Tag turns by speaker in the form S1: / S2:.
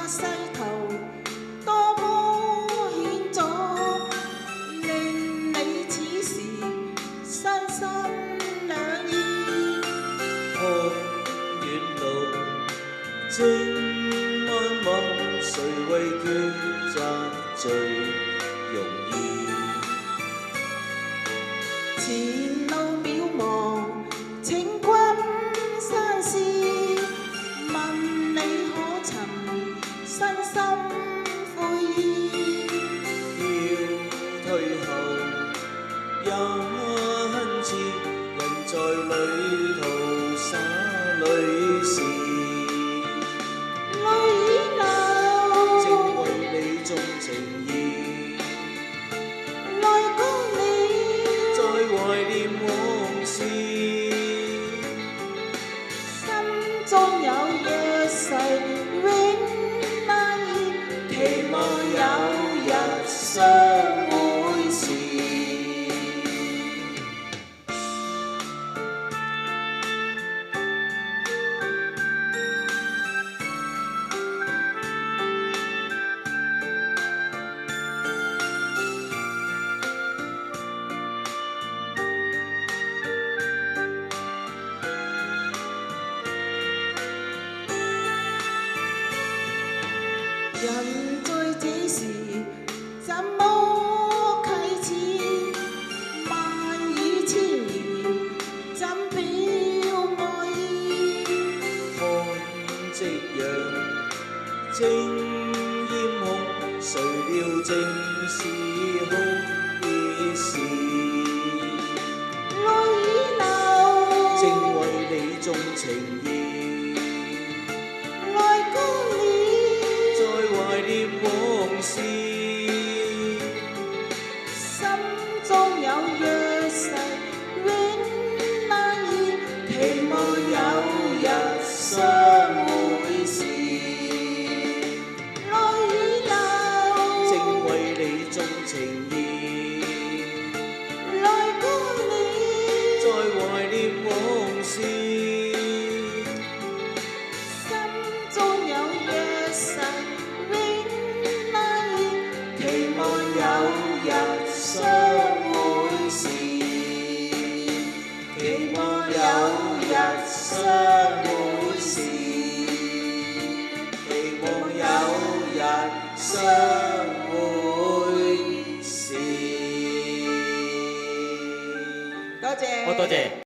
S1: 世途多麼險阻，令你此時身心兩意。
S2: 看遠路正漫漫，誰為抉擇最容易？
S1: 前路渺茫，請君山事，問你可曾身心悔意？
S2: 要退後也懇切，人在旅途灑淚時，
S1: 淚流
S2: 正為你種情意，
S1: 來共你
S2: 再懷念往事，
S1: 心中有約誓永難移，期望有日相會時。人在這時怎麼啟齒？萬語千言怎表愛意？
S2: 看夕陽正豔紅，誰料正是哭熱時，
S1: 淚流
S2: 正為你種情意，
S1: 來共你
S2: 再懷念往事，
S1: 心中有約誓永難移，期望有日相會時。淚流
S2: 正為你種情意，
S1: 來共你
S2: 再懷念往事，
S1: 心中有約誓永難移，期望有日相會時，期望有日相會時，
S2: 期望有日相會時。
S1: 多謝。
S2: 好，多謝。